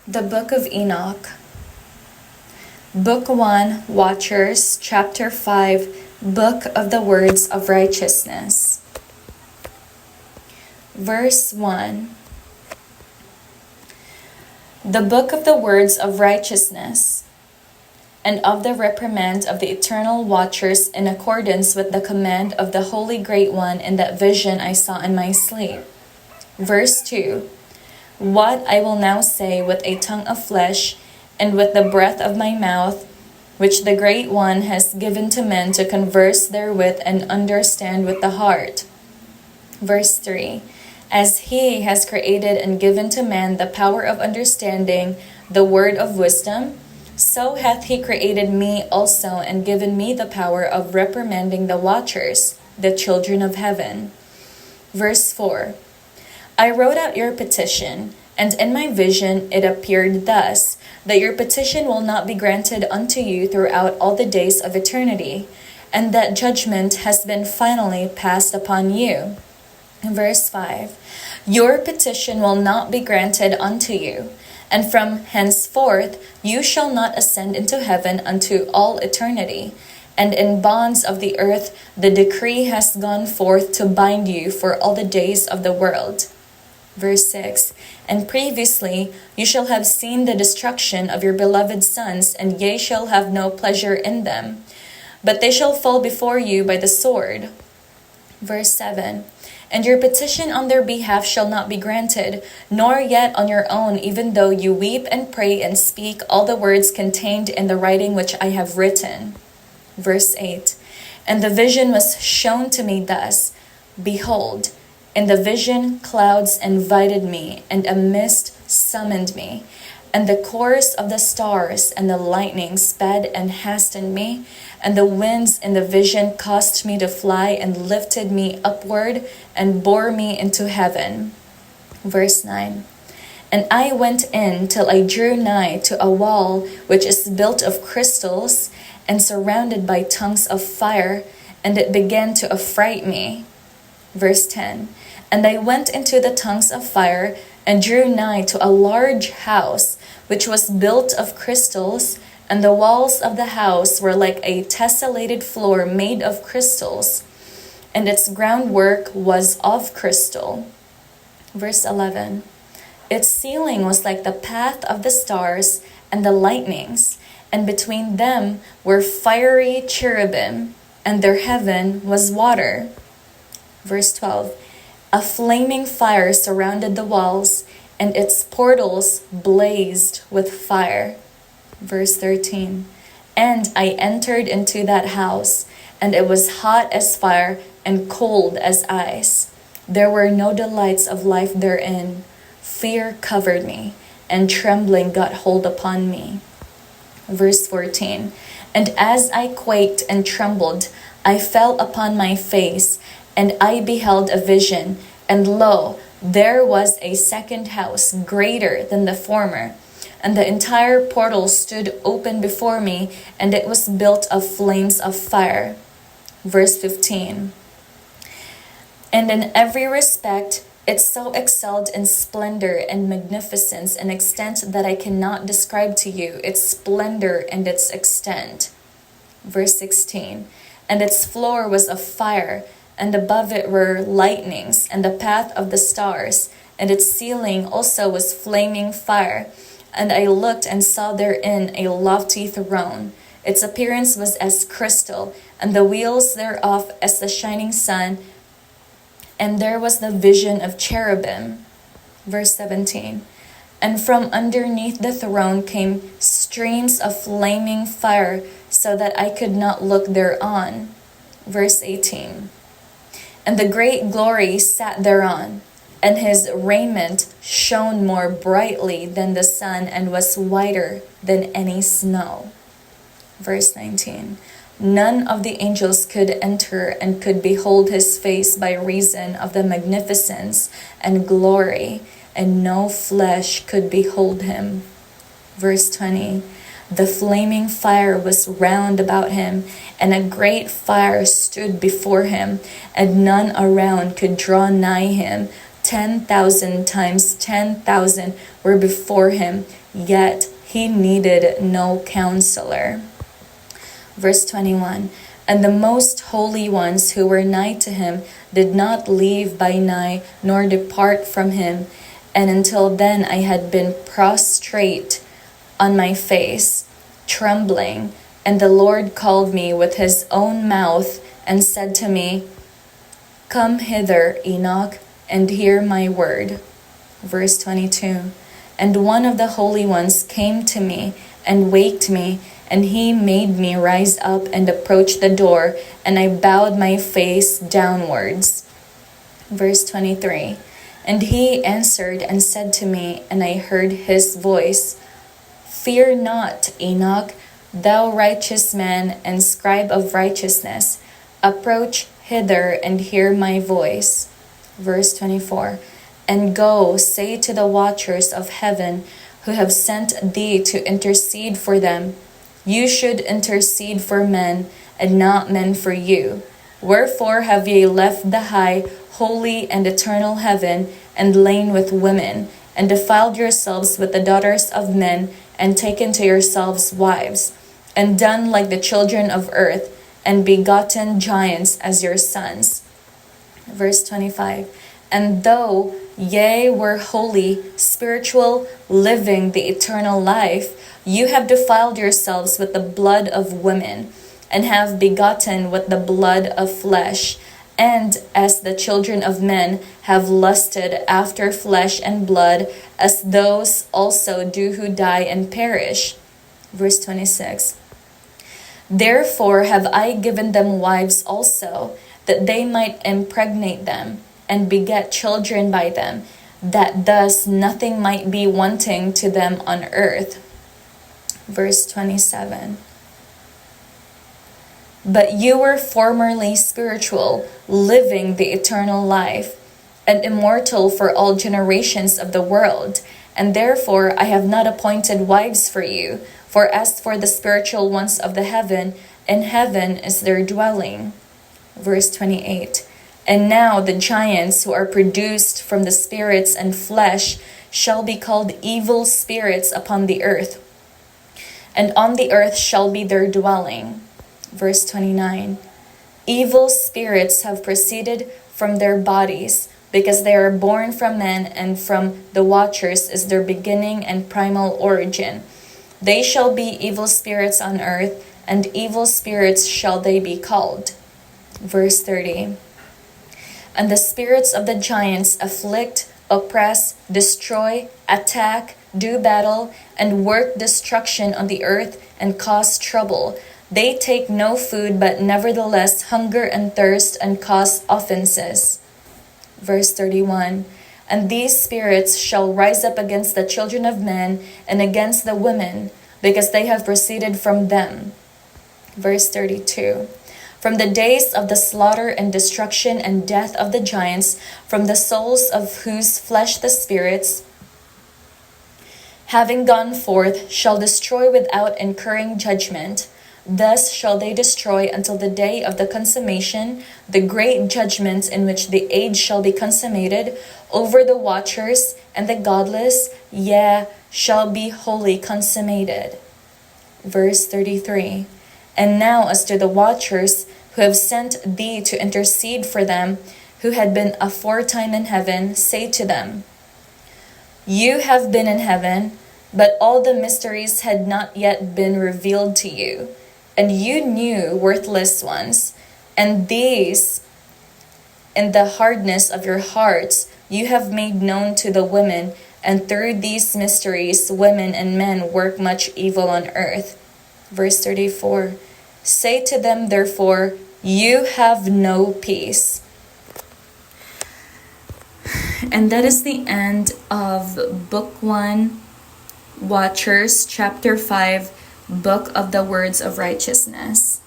The Book of Enoch. Book 1, Watchers, Chapter 5, Book of the Words of Righteousness. Verse 1. The Book of the Words of Righteousness, and of the reprimand of the eternal watchers in accordance with the command of the Holy Great One in that vision I saw in my sleep. Verse 2. What I will now say with a tongue of flesh, and with the breath of my mouth, which the Great One has given to men to converse therewith and understand with the heart. Verse 3. As he has created and given to man the power of understanding the word of wisdom, so hath he created me also and given me the power of reprimanding the watchers, the children of heaven. Verse 4. I wrote out your petition, and in my vision it appeared thus, that your petition will not be granted unto you throughout all the days of eternity, and that judgment has been finally passed upon you. Verse 5. Your petition will not be granted unto you, and from henceforth you shall not ascend into heaven unto all eternity, and in bonds of the earth the decree has gone forth to bind you for all the days of the world. Verse 6. And previously you shall have seen the destruction of your beloved sons, and ye shall have no pleasure in them, but they shall fall before you by the sword. Verse 7. And your petition on their behalf shall not be granted, nor yet on your own, even though you weep and pray and speak all the words contained in the writing which I have written. Verse 8. And the vision was shown to me thus, Behold, in the vision clouds invited me, and a mist summoned me, and the chorus of the stars and the lightning sped and hastened me, and the winds in the vision caused me to fly and lifted me upward and bore me into heaven. Verse 9. And I went in till I drew nigh to a wall which is built of crystals and surrounded by tongues of fire, and it began to affright me. Verse 10. And I went into the tongues of fire, and drew nigh to a large house, which was built of crystals, and the walls of the house were like a tessellated floor made of crystals, and its groundwork was of crystal. Verse 11. Its ceiling was like the path of the stars and the lightnings, and between them were fiery cherubim, and their heaven was water. Verse 12. A flaming fire surrounded the walls, and its portals blazed with fire. Verse 13. And I entered into that house, and it was hot as fire and cold as ice. There were no delights of life therein. Fear covered me, and trembling got hold upon me. Verse 14. And as I quaked and trembled, I fell upon my face, and I beheld a vision, and lo, there was a second house greater than the former, and the entire portal stood open before me, and it was built of flames of fire. Verse 15. And in every respect it so excelled in splendor and magnificence and extent that I cannot describe to you its splendor and its extent. Verse 16. And its floor was of fire, and above it were lightnings, and the path of the stars, and its ceiling also was flaming fire. And I looked and saw therein a lofty throne. Its appearance was as crystal, and the wheels thereof as the shining sun. And there was the vision of cherubim. Verse 17. And from underneath the throne came streams of flaming fire, so that I could not look thereon. Verse 18. And the great glory sat thereon, and his raiment shone more brightly than the sun, and was whiter than any snow. Verse 19. None of the angels could enter and could behold his face by reason of the magnificence and glory, and no flesh could behold him. Verse 20. The flaming fire was round about him, and a great fire stood before him, and none around could draw nigh him, 10,000 times 10,000 were before him, yet he needed no counselor. Verse 21. And the most holy ones who were nigh to him did not leave by night nor depart from him. And until then I had been prostrate on my face, trembling. And the Lord called me with his own mouth and said to me, Come hither, Enoch, and hear my word. Verse 22. And one of the holy ones came to me and waked me, and he made me rise up and approach the door, and I bowed my face downwards. Verse 23. And he answered and said to me, and I heard his voice, Fear not, Enoch, thou righteous man and scribe of righteousness, approach hither and hear my voice. Verse 24. And go, say to the watchers of heaven, who have sent thee to intercede for them, you should intercede for men, and not men for you. Wherefore have ye left the high, holy, and eternal heaven, and lain with women, and defiled yourselves with the daughters of men, and taken to yourselves wives, and done like the children of earth, and begotten giants as your sons. Verse 25. And though ye were holy, spiritual, living the eternal life, you have defiled yourselves with the blood of women, and have begotten with the blood of flesh, and as the children of men have lusted after flesh and blood, as those also do who die and perish. Verse 26. Therefore have I given them wives also, that they might impregnate them, and beget children by them, that thus nothing might be wanting to them on earth. Verse 27. But you were formerly spiritual, living the eternal life, and immortal for all generations of the world. And therefore I have not appointed wives for you, for as for the spiritual ones of the heaven, in heaven is their dwelling. Verse 28. And now the giants who are produced from the spirits and flesh shall be called evil spirits upon the earth, and on the earth shall be their dwelling. Verse 29. Evil spirits have proceeded from their bodies, because they are born from men, and from the watchers is their beginning and primal origin. They shall be evil spirits on earth, and evil spirits shall they be called. Verse 30. And the spirits of the giants afflict, oppress, destroy, attack, do battle, and work destruction on the earth, and cause trouble. They take no food, but nevertheless hunger and thirst, and cause offenses. Verse 31. And these spirits shall rise up against the children of men, and against the women, because they have proceeded from them. Verse 32. From the days of the slaughter and destruction and death of the giants, from the souls of whose flesh the spirits, having gone forth, shall destroy without incurring judgment. Thus shall they destroy until the day of the consummation, the great judgment in which the age shall be consummated, over the watchers and the godless, yea, shall be wholly consummated. Verse 33. And now as to the watchers who have sent thee to intercede for them, who had been aforetime in heaven, say to them, You have been in heaven, but all the mysteries had not yet been revealed to you. And you knew worthless ones, and these, in the hardness of your hearts, you have made known to the women, and through these mysteries women and men work much evil on earth. Verse 34. Say to them, therefore, you have no peace. And that is the end of Book 1, Watchers, Chapter 5, Book of the Words of Righteousness.